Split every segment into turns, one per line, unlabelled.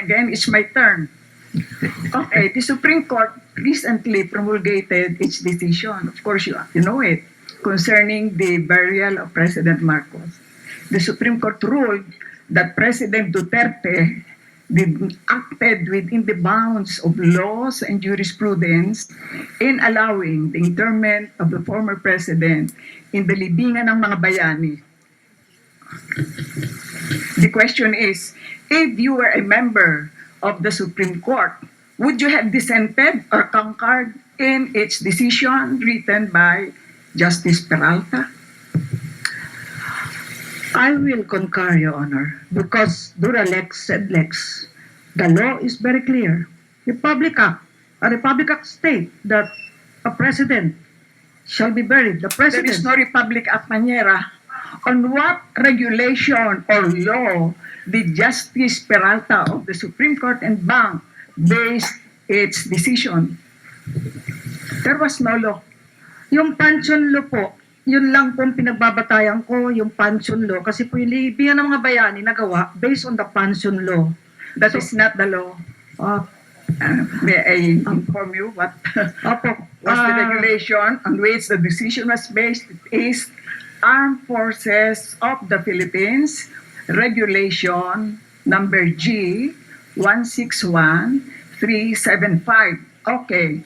Again, it's my turn. Okay, the Supreme Court recently promulgated its decision. Of course, you know it, concerning the burial of President Marcos. The Supreme Court ruled that President Duterte acted within the bounds of laws and jurisprudence in allowing the interment of the former president in the libingan ng mga bayani. The question is, if you were a member of the Supreme Court, would you have dissented or concurred in its decision written by Justice Peralta?
I will concur, Your Honor, because dura lex sed lex. The law is very clear. A Republic Act state that a president shall be buried. The
There
president.
is no Republic Act Maniera. On what regulation or law did Justice Peralta of the Supreme Court and Bank base its decision? There was no law.
Yung pension law po, yun lang po ang pinagbabatayan ko, yung pension law. Kasi po yung libingan ng mga bayani nagawa based on the pension law.
That is not the law. May I inform you what
Opo.
was the regulation on which the decision was based? It is Armed Forces of the Philippines Regulation number G 161375. Okay.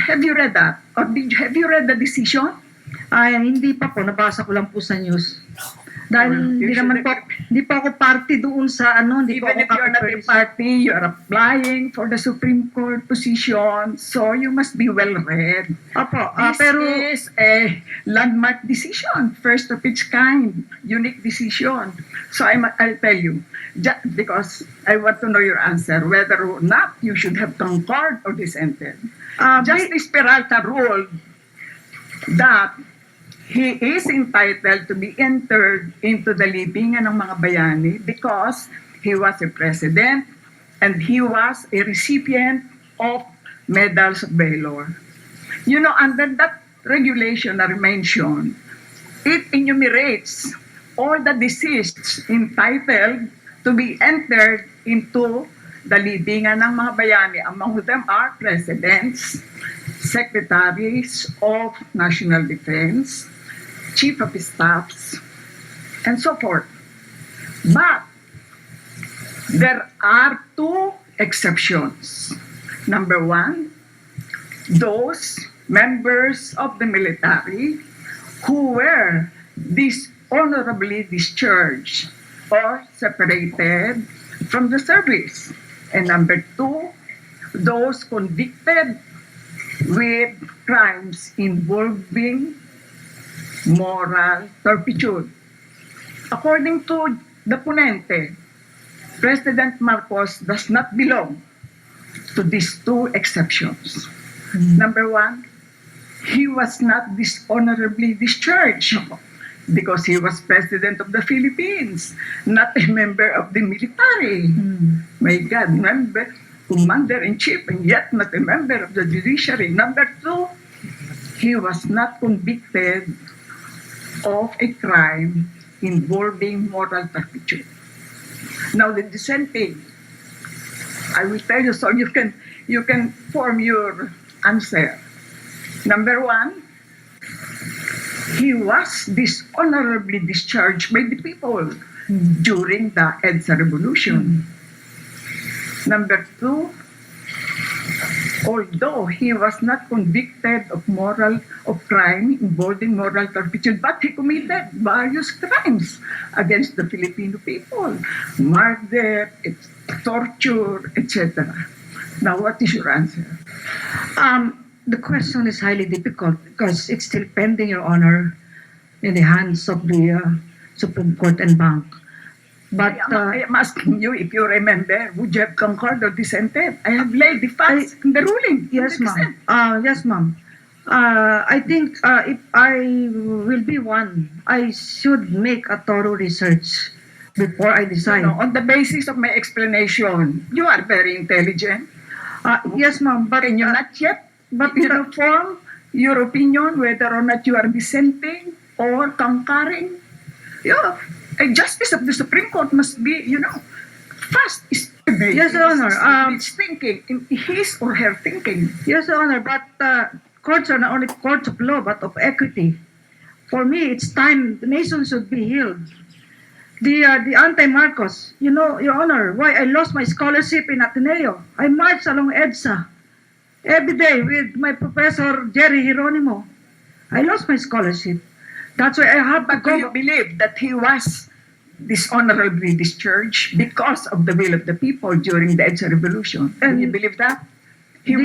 Have you read that? Or have you read the decision?
Ay, hindi pa po. Nabasa ko lang po sa news. Dahil
You
hindi
should
naman po, hindi pa ako party doon sa ano, hindi po
Even
ako
if you're not a
kapaparis.
party, you're applying for the Supreme Court position, so you must be well read.
Opo,
This
pero
is a landmark decision, first of its kind, unique decision. So I'll tell you, because I want to know your answer, whether or not you should have concurred or dissented. Justice Peralta ruled that he is entitled to be entered into the libingan ng mga bayani because he was a president and he was a recipient of medals of valor. You know, under that regulation that I mentioned, it enumerates all the deceased entitled to be entered into the libingan ng mga bayani. Among them are presidents, secretaries of national defense, chief of staffs, and so forth. But there are two exceptions. Number one, those members of the military who were dishonorably discharged or separated from the service. And number two, those convicted with crimes involving moral turpitude. According to the ponente, President Marcos does not belong to these two exceptions. Number one, he was not dishonorably discharged because he was president of the Philippines, not a member of the military. My God, member, commander-in-chief, and yet not a member of the judiciary. Number two, he was not convicted of a crime involving moral turpitude. Now the dissenting, I will tell you so you can form your answer. Number one, he was dishonorably discharged by the people during the EDSA revolution. Number two, although he was not convicted of crime involving moral turpitude, but he committed various crimes against the Filipino people, murder, torture, etc. Now, what is your answer?
the question is highly difficult because it's still pending, Your Honor, in the hands of the Supreme Court and Bank. But
I am asking you if you remember, would you have concurred or dissented? I have laid the facts in the ruling.
yes,
in the
ma'am.
dissent.
Yes, ma'am. I think if I will be one, I should make a thorough research before I decide.
On the basis of my explanation, you are very intelligent.
Yes, ma'am. But
Can you not yet form your opinion whether or not you are dissenting or concurring? Yeah. A justice of the Supreme Court must be, fast stable
Yes, Your Honor.
in its thinking, in his or her thinking.
Yes, Your Honor, but courts are not only courts of law, but of equity. For me, it's time the nation should be healed. The anti-Marcos, you know, Your Honor, why I lost my scholarship in Ateneo. I marched along EDSA every day with my professor, Jerry Hieronimo. I lost my scholarship. That's why I have to
But do you
go.
believe that he was dishonorably discharged because of the will of the people during the EDSA revolution? Do you
And
believe that? He
the-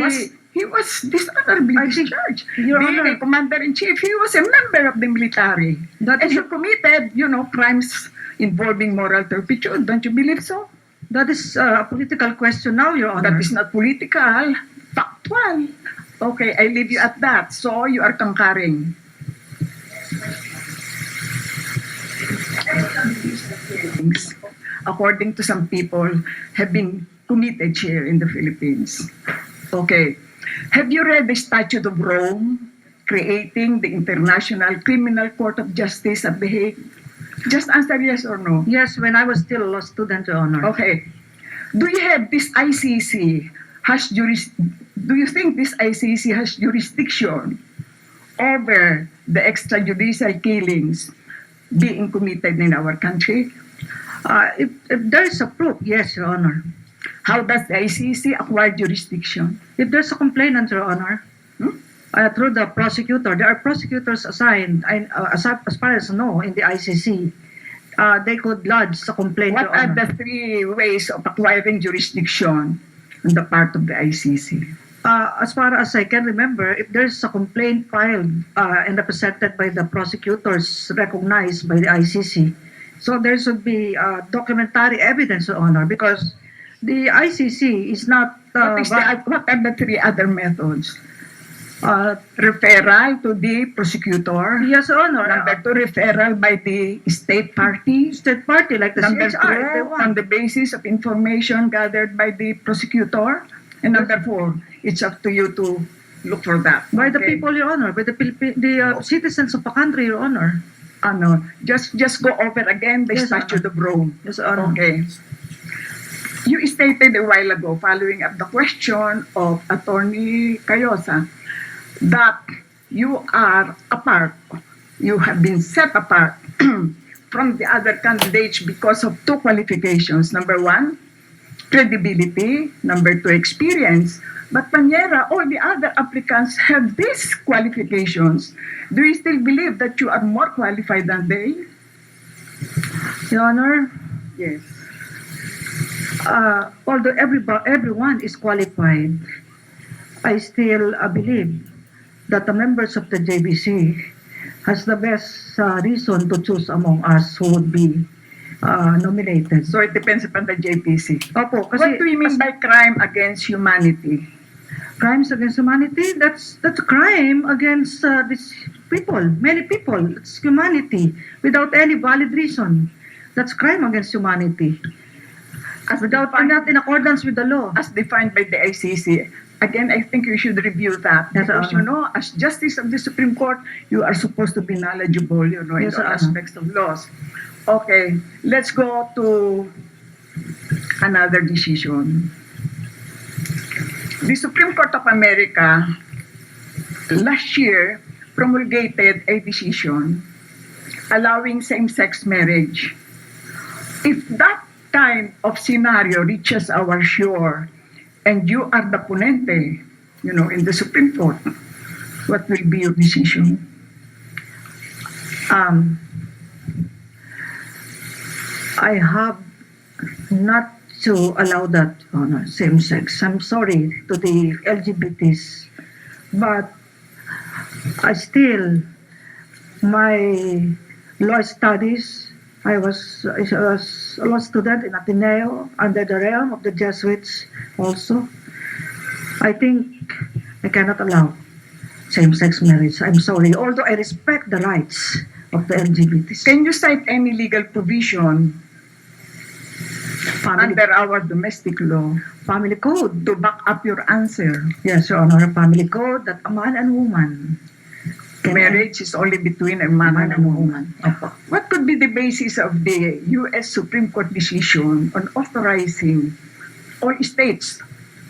was dishonorably
I think,
discharged.
Your
Being
Honor,
a commander-in-chief, he was a member of the military.
that
And
is,
he committed, crimes involving moral turpitude. Don't you believe so?
that is a political question now, Your Honor.
That is not political, factual. Okay, I leave you at that. So you are concurring. Things, according to some people, have been committed here in the Philippines. Okay. Have you read the Statute of Rome creating the International Criminal Court of Justice at The Hague? Just answer yes or no.
Yes, when I was still a law student, Your Honor.
Okay. Do you have this ICC do you think this ICC has jurisdiction over the extrajudicial killings being committed in our country?
If there is a proof, yes, Your Honor.
How does the ICC acquire jurisdiction?
If there's a complainant, Your Honor, through the prosecutor, there are prosecutors assigned, as far as I know, in the ICC. They could lodge a complaint,
What
Your
are
Honor.
the three ways of acquiring jurisdiction on the part of the ICC?
As far as I can remember, if there's a complaint filed and represented by the prosecutors recognized by the ICC, so there should be documentary evidence, Your Honor, because the ICC is not...
What are the three other methods?
uh,
Referral to the prosecutor.
yes, Your Honor.
Number two, referral by the state party.
State party like the
Number
CHR, if they
two,
want.
on the basis of information gathered by the prosecutor. And number four, it's up to you to look for that.
By the
Okay?
people, Your Honor, by the citizens of the country, Your Honor.
Just go over again the
Yes,
Statute of Rome.
Yes, Your Honor.
Okay. You stated a while ago, following up the question of Attorney Cayosa, that you are apart, you have been set apart from the other candidates because of two qualifications. Number one, credibility. Number two, experience. But Panyera, all the other applicants have these qualifications. Do you still believe that you are more qualified than they?
Your Honor,
Yes.
although everyone is qualified, I still believe that the members of the JBC has the best reason to choose among us who would be nominated.
So it depends upon the JPC.
Opo,
What do you mean by crime against humanity?
crimes against humanity, that's a crime against these people, many people. It's humanity without any valid reason. That's crime against humanity. Not in accordance with the law.
As defined by the ICC. Again, I think you should review that.
Yes,
Because,
Honor.
as Justice of the Supreme Court, you are supposed to be knowledgeable, in
Yes,
all
Honor.
aspects of laws. Okay, let's go to another decision. The Supreme Court of America last year promulgated a decision allowing same-sex marriage. If that kind of scenario reaches our shore and you are the ponente, in the Supreme Court, what will be your decision?
I have not to allow that on same sex. I'm sorry to the LGBTs, but I still, my law studies, I was a law student in Ateneo under the realm of the Jesuits also. I think I cannot allow same-sex marriage. I'm sorry, although I respect the rights of the LGBTs.
Can you cite any legal provision
Family,
under our domestic law
family code.
to back up your answer?
Yes, Your Honor, family code that a man and woman
Marriage is only between a man and a woman.
Opo.
What could be the basis of the U.S. Supreme Court decision on authorizing all states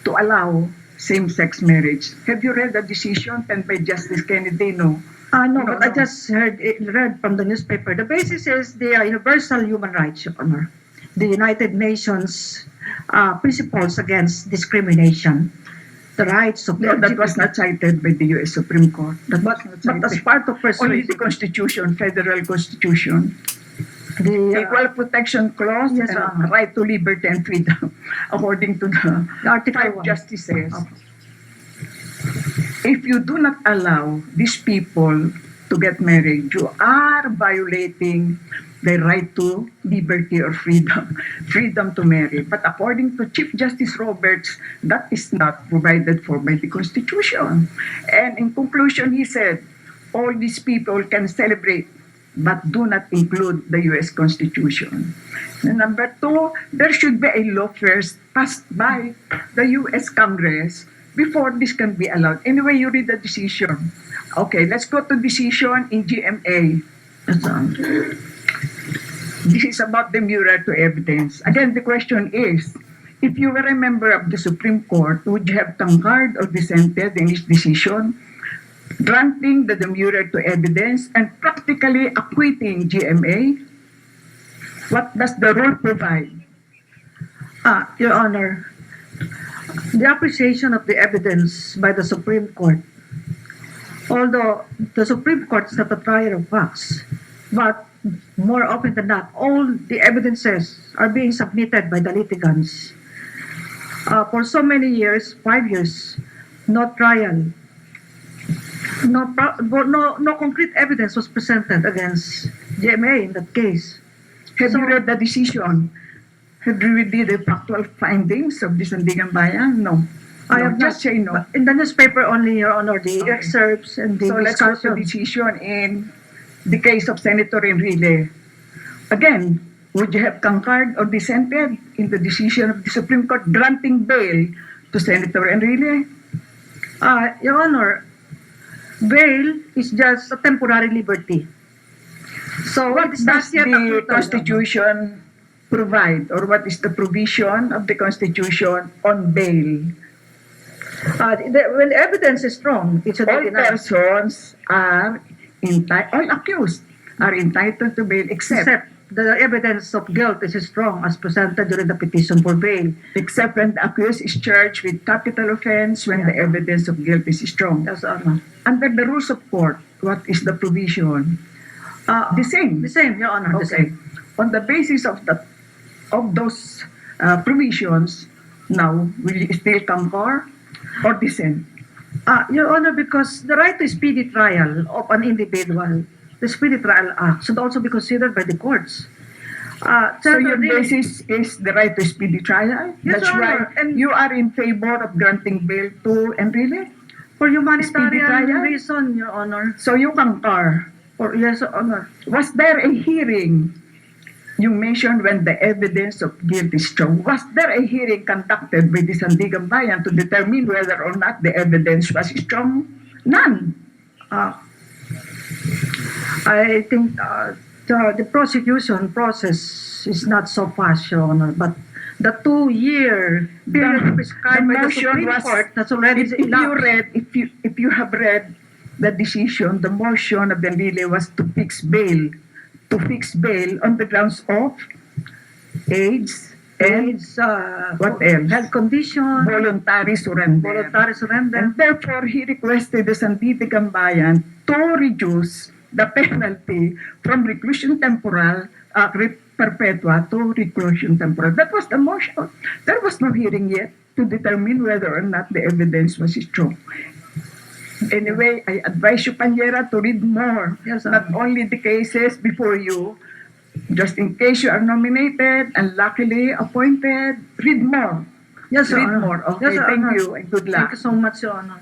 to allow same-sex marriage? Have you read the decision penned by Justice Kennedy? No.
No,
No,
but I
no.
just read from the newspaper. The basis is the universal human rights, Your Honor. The United Nations principles against discrimination, the rights of
No, that was not cited by the U.S. Supreme Court. That was not
But as
cited.
part of
Only the
persuasion,
Constitution, Federal Constitution,
the
Equal Protection Clause,
yes,
and right to liberty and freedom, according to the
Article
five
1.
justices.
Opo.
If you do not allow these people to get married, you are violating the right to liberty or freedom, freedom to marry. But according to Chief Justice Roberts, that is not provided for by the Constitution. And in conclusion, he said, all these people can celebrate, but do not include the U.S. Constitution. And number two, there should be a law first passed by the U.S. Congress before this can be allowed. Anyway, you read the decision. Okay, let's go to decision in GMA. This is about the mirror to evidence. Again, the question is, if you were a member of the Supreme Court, would you have concurred or dissented in this decision, granting the demurrer to evidence and practically acquitting GMA? What does the rule provide?
Your Honor, the appreciation of the evidence by the Supreme Court, although the Supreme Court is not a trier of facts, but more often than not, all the evidences are being submitted by the litigants. For so many years, 5 years, no trial, no concrete evidence was presented against GMA in that case.
Have you read the decision? Have you read the factual findings of the Sandigan Bayan? No.
I have
just
not,
say no.
but in the newspaper only, Your Honor, the
Okay.
excerpts and the
So let's go to
discussion.
decision in the case of Senator Enrile. Again, would you have concurred or dissented in the decision of the Supreme Court granting bail to Senator Enrile?
Your Honor, bail is just a temporary liberty. So
What
it's not
does
yet
the
acquittal,
Constitution provide, or what is the provision of the Constitution on bail?
When the evidence is strong, it should
All
be denied.
persons are all accused are entitled to bail except
The evidence of guilt is strong as presented during the petition for bail.
when the accused is charged with capital offense when the evidence of guilt is strong.
Yes, Honor.
Under the rules of court, what is the provision? The same.
The same, Your Honor, the
Okay.
same.
On the basis of those provisions, now will you still concur or dissent?
Your Honor, because the right to speedy trial of an individual, the Speedy Trial Act, should also be considered by the courts.
So your
really-
basis is the right to speedy trial?
Yes,
That's
Your
why
Honor. And
you are in favor of granting bail to Enrile?
for
Speedy
humanitarian
trial?
reason, Your Honor.
So you concur.
Or yes, Your Honor.
Was there a hearing? You mentioned when the evidence of guilt is strong. Was there a hearing conducted by the Sandigan Bayan to determine whether or not the evidence was strong? None.
I think the prosecution process is not so fast, Your Honor, but the 2-year period prescribed by the
motion
Supreme
was-
Court that's already elapsed.
If you have read the decision, the motion of the Enrile was to fix bail on the grounds of age and
It's
what else?
health condition,
voluntary surrender.
voluntary surrender.
And therefore, he requested the Sandigan Bayan to reduce the penalty from reclusion temporal, perpetua to reclusion temporal. That was the motion. There was no hearing yet to determine whether or not the evidence was strong. Anyway, I advise you, Panyera, to read more.
Yes,
Not only the cases before you, just in case you are nominated and luckily appointed, read more.
Yes, Your
Read
Honor.
more. Okay,
Yes, Your
thank
Honor.
you and good luck.
Thank you so much, Your Honor.